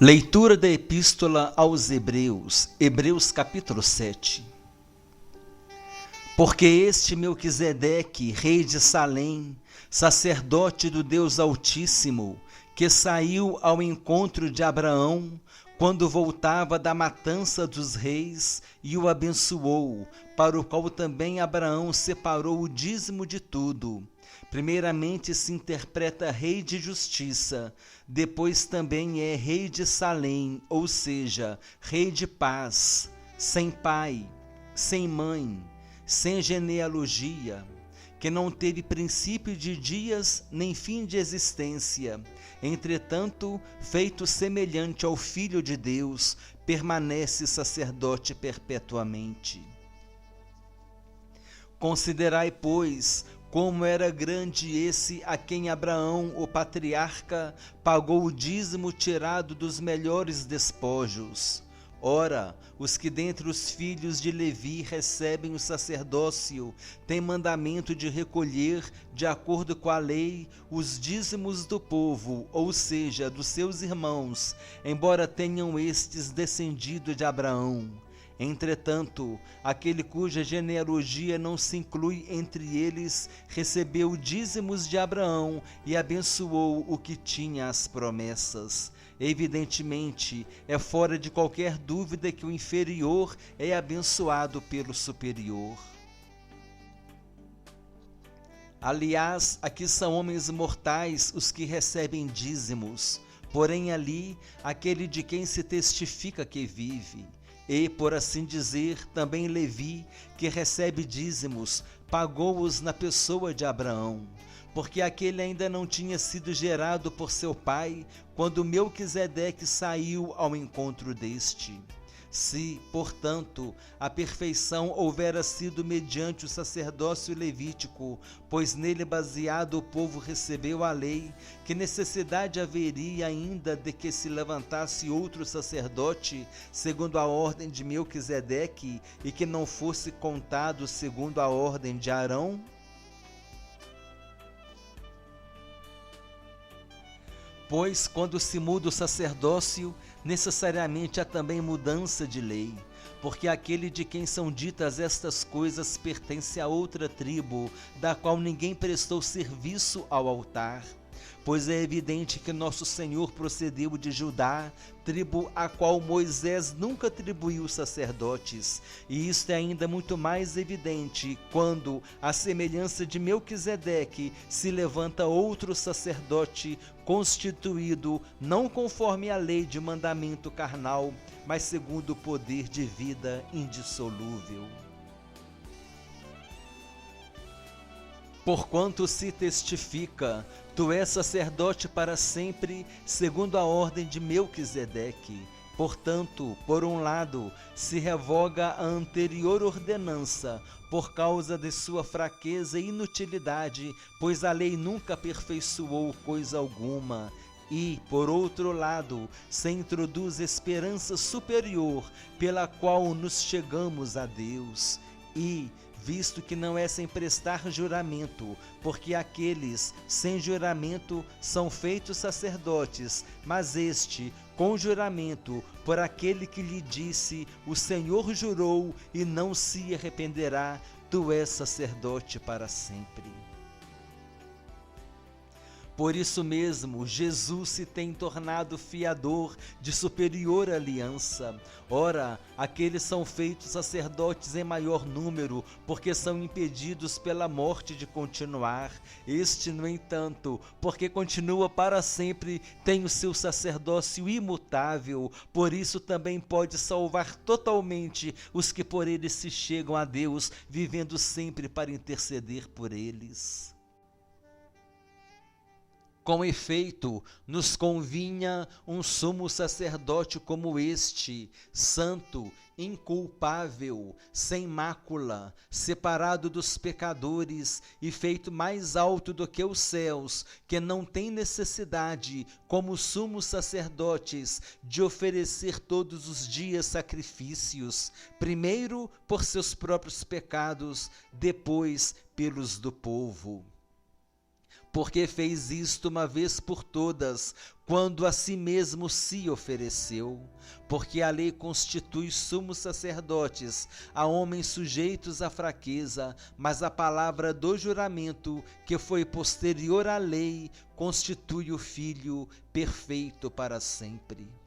Leitura da Epístola aos Hebreus, Hebreus capítulo 7. Porque este Melquisedeque, rei de Salém, sacerdote do Deus Altíssimo, que saiu ao encontro de Abraão, quando voltava da matança dos reis, e o abençoou, para o qual também Abraão separou o dízimo de tudo. Primeiramente se interpreta rei de justiça, depois também é rei de Salém, ou seja, rei de paz, sem pai, sem mãe, sem genealogia, que não teve princípio de dias nem fim de existência. Entretanto, feito semelhante ao Filho de Deus, permanece sacerdote perpetuamente. Considerai, pois, como era grande esse a quem Abraão, o patriarca, pagou o dízimo tirado dos melhores despojos. Ora, os que dentre os filhos de Levi recebem o sacerdócio têm mandamento de recolher, de acordo com a lei, os dízimos do povo, ou seja, dos seus irmãos, embora tenham estes descendido de Abraão. Entretanto, aquele cuja genealogia não se inclui entre eles, recebeu dízimos de Abraão e abençoou o que tinha as promessas. Evidentemente, é fora de qualquer dúvida que o inferior é abençoado pelo superior. Aliás, aqui são homens mortais os que recebem dízimos, porém ali, aquele de quem se testifica que vive. E, por assim dizer, também Levi, que recebe dízimos, pagou-os na pessoa de Abraão, porque aquele ainda não tinha sido gerado por seu pai, quando Melquisedeque saiu ao encontro deste. Se, portanto, a perfeição houvera sido mediante o sacerdócio levítico, pois nele baseado o povo recebeu a lei, que necessidade haveria ainda de que se levantasse outro sacerdote, segundo a ordem de Melquisedeque, e que não fosse contado segundo a ordem de Arão? Pois, quando se muda o sacerdócio, necessariamente há também mudança de lei, porque aquele de quem são ditas estas coisas pertence a outra tribo, da qual ninguém prestou serviço ao altar. Pois é evidente que nosso Senhor procedeu de Judá, tribo a qual Moisés nunca atribuiu sacerdotes, e isto é ainda muito mais evidente quando, à semelhança de Melquisedeque, se levanta outro sacerdote constituído não conforme a lei de mandamento carnal, mas segundo o poder de vida indissolúvel. Porquanto se testifica, tu és sacerdote para sempre, segundo a ordem de Melquisedeque. Portanto, por um lado, se revoga a anterior ordenança, por causa de sua fraqueza e inutilidade, pois a lei nunca aperfeiçoou coisa alguma. E, por outro lado, se introduz esperança superior, pela qual nos chegamos a Deus. E, visto que não é sem prestar juramento, porque aqueles sem juramento são feitos sacerdotes, mas este, com juramento, por aquele que lhe disse, o Senhor jurou e não se arrependerá, tu és sacerdote para sempre. Por isso mesmo, Jesus se tem tornado fiador de superior aliança. Ora, aqueles são feitos sacerdotes em maior número, porque são impedidos pela morte de continuar. Este, no entanto, porque continua para sempre, tem o seu sacerdócio imutável, por isso também pode salvar totalmente os que por ele se chegam a Deus, vivendo sempre para interceder por eles. Com efeito, nos convinha um sumo sacerdote como este, santo, inculpável, sem mácula, separado dos pecadores e feito mais alto do que os céus, que não tem necessidade, como sumos sacerdotes, de oferecer todos os dias sacrifícios, primeiro por seus próprios pecados, depois pelos do povo. porque fez isto uma vez por todas, quando a si mesmo se ofereceu. Porque a lei constitui sumos sacerdotes a homens sujeitos à fraqueza, mas a palavra do juramento, que foi posterior à lei, constitui o Filho perfeito para sempre.